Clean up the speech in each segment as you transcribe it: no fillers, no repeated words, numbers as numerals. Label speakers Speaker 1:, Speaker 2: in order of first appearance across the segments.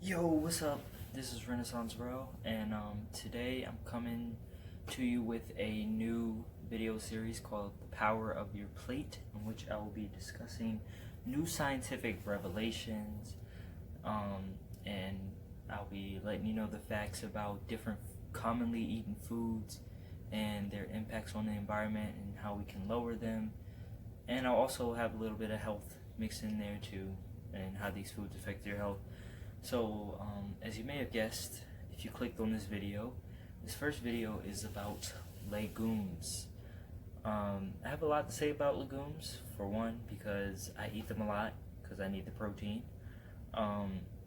Speaker 1: Yo, what's up? This is Renaissance Bro, and today I'm coming to you with a new video series called The Power of Your Plate, in which I will be discussing new scientific revelations, and I'll be letting you know the facts about different commonly eaten foods and their impacts on the environment and how we can lower them. And I'll also have a little bit of health mixed in there too, and how these foods affect your health. So, as you may have guessed, if you clicked on this first video is about legumes. I have a lot to say about legumes. For one, because I eat them a lot, because I need the protein.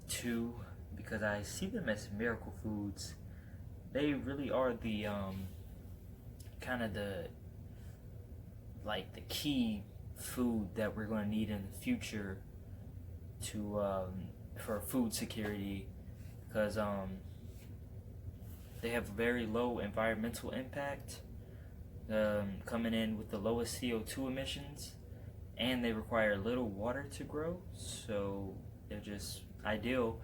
Speaker 1: Two, because I see them as miracle foods. They really are the kind of the key food that we're going to need in the future to for food security, because they have very low environmental impact, coming in with the lowest CO2 emissions, and they require little water to grow, so they're just ideal.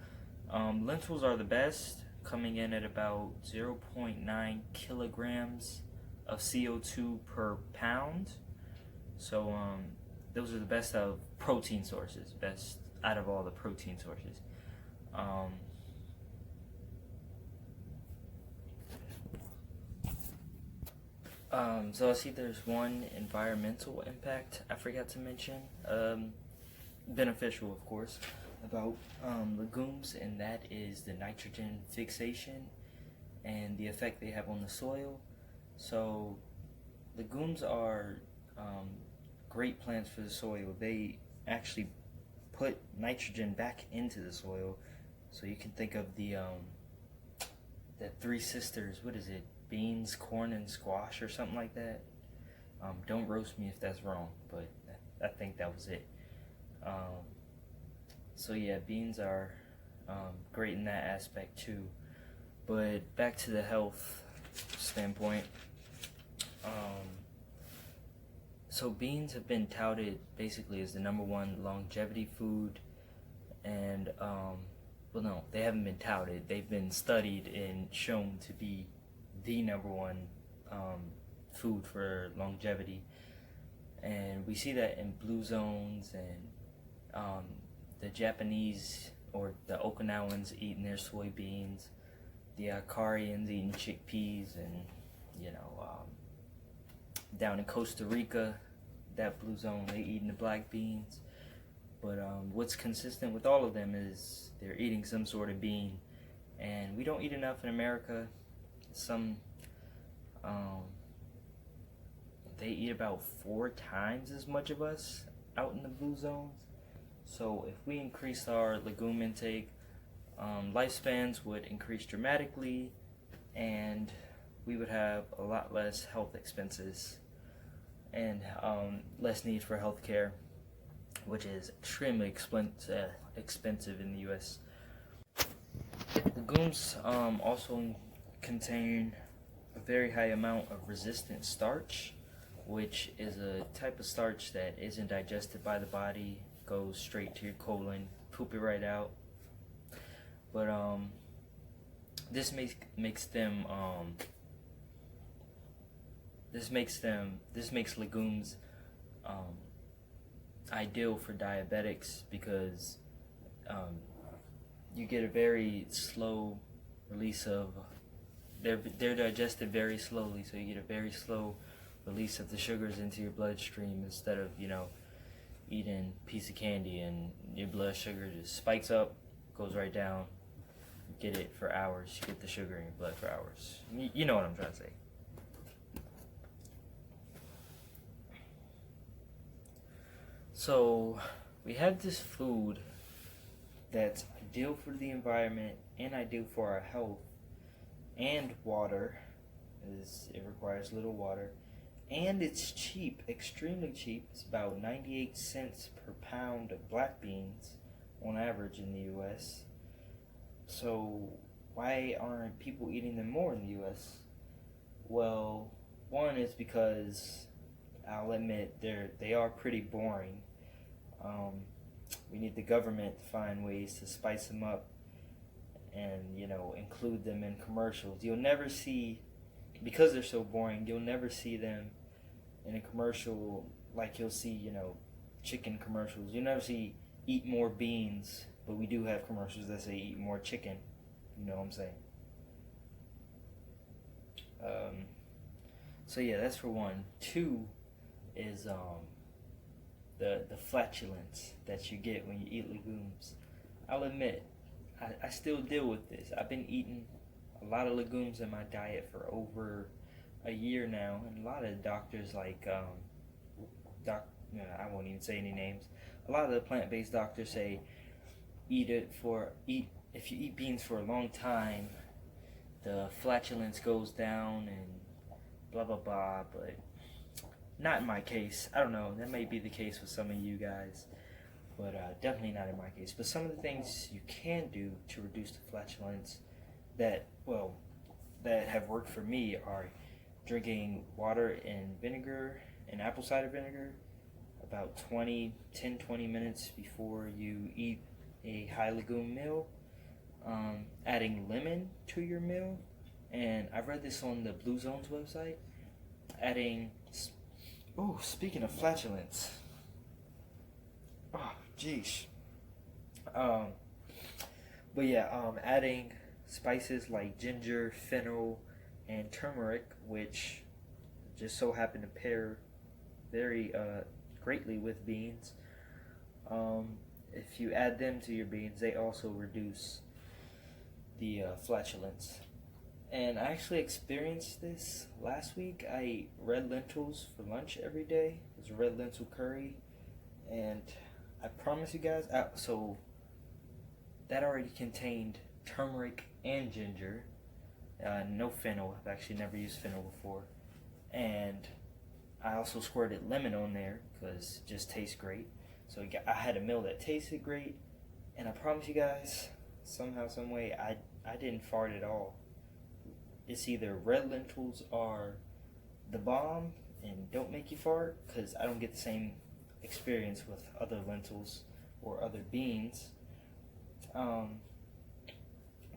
Speaker 1: Lentils are the best, coming in at about 0.9 kilograms of CO2 per pound. So those are the best of protein sources, best out of all the protein sources. So I see there's one environmental impact I forgot to mention, beneficial of course, about legumes, and that is the nitrogen fixation and the effect they have on the soil. So legumes are great plants for the soil. They actually put nitrogen back into the soil. So you can think of the three sisters. What is it? Beans, corn, and squash, or something like that. Don't roast me if that's wrong, but I think that was it. So yeah, beans are great in that aspect too. But back to the health standpoint. So beans have been touted basically as the number one longevity food, and well, no, they haven't been touted. They've been studied and shown to be the number one food for longevity, and we see that in blue zones, and the Japanese or the Okinawans eating their soybeans, the Akarians eating chickpeas, and down in Costa Rica, that blue zone, they eating the black beans. But what's consistent with all of them is they're eating some sort of bean, and we don't eat enough in America. Some they eat about 4 times as much of us out in the blue zones. So if we increase our legume intake, lifespans would increase dramatically, and we would have a lot less health expenses and less need for health care, which is extremely expensive in the U.S. Legumes also contain a very high amount of resistant starch, which is a type of starch that isn't digested by the body, goes straight to your colon, poop it right out. But this makes them this makes legumes ideal for diabetics, because you get a very slow release of they're digested very slowly, so you get a very slow release of the sugars into your bloodstream, instead of eating a piece of candy and your blood sugar just spikes up, goes right down. You get it for hours. You get the sugar in your blood for hours. You know what I'm trying to say. So we have this food that's ideal for the environment and ideal for our health, and water, as it requires little water, and it's cheap, extremely cheap. It's about 98 cents per pound of black beans on average in the US. So why aren't people eating them more in the US? Well, one is because, I'll admit, they are pretty boring. We need the government to find ways to spice them up and include them in commercials. You'll never see, because they're so boring, you'll never see them in a commercial like you'll see chicken commercials. You'll never see eat more beans, but we do have commercials that say eat more chicken. You know what I'm saying? So yeah, that's for one. Two is the flatulence that you get when you eat legumes. I'll admit, I still deal with this. I've been eating a lot of legumes in my diet for over a year now, and a lot of doctors like I won't even say any names. A lot of the plant-based doctors say if you eat beans for a long time, the flatulence goes down and blah blah blah, but not in my case. I don't know, that may be the case with some of you guys, but definitely not in my case. But some of the things you can do to reduce the flatulence that have worked for me are drinking water and vinegar and apple cider vinegar about 10-20 minutes before you eat a high legume meal, adding lemon to your meal, and I read this on the Blue Zone's website, speaking of flatulence, adding spices like ginger, fennel, and turmeric, which just so happen to pair very greatly with beans. If you add them to your beans, they also reduce the flatulence. And I actually experienced this last week. I ate red lentils for lunch every day. It was red lentil curry, and I promise you guys, so that already contained turmeric and ginger. No fennel. I've actually never used fennel before. And I also squirted lemon on there because it just tastes great. So I had a meal that tasted great, and I promise you guys, somehow, some way, I didn't fart at all. It's either red lentils are the bomb and don't make you fart, because I don't get the same experience with other lentils or other beans,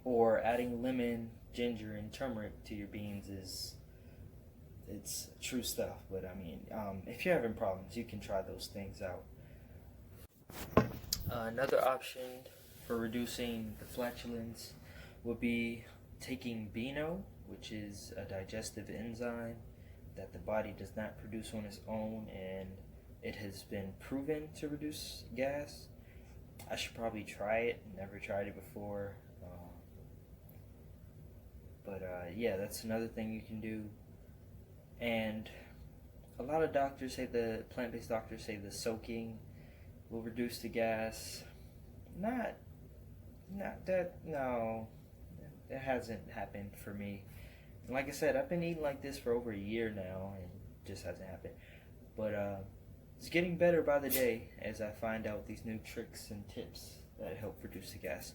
Speaker 1: or adding lemon, ginger, and turmeric to your beans it's true stuff. But I mean, if you're having problems, you can try those things out. Another option for reducing the flatulence would be taking Beano, which is a digestive enzyme that the body does not produce on its own, and it has been proven to reduce gas. I should probably try it. Never tried it before. Yeah, that's another thing you can do. And a lot of doctors say, the plant-based doctors say the soaking will reduce the gas. Not that, no. It hasn't happened for me. Like I said, I've been eating like this for over a year now, and it just hasn't happened. But it's getting better by the day as I find out these new tricks and tips that help reduce the gas.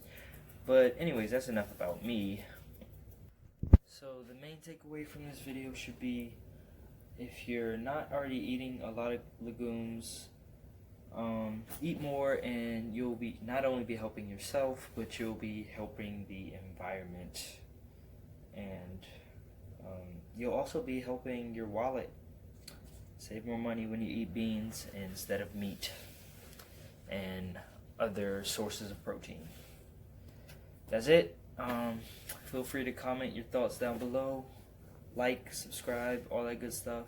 Speaker 1: But anyways, that's enough about me. So the main takeaway from this video should be, if you're not already eating a lot of legumes, eat more, and you'll be not only be helping yourself, but you'll be helping the environment, and you'll also be helping your wallet. Save more money when you eat beans instead of meat and other sources of protein. That's it. Feel free to comment your thoughts down below, like, subscribe, all that good stuff.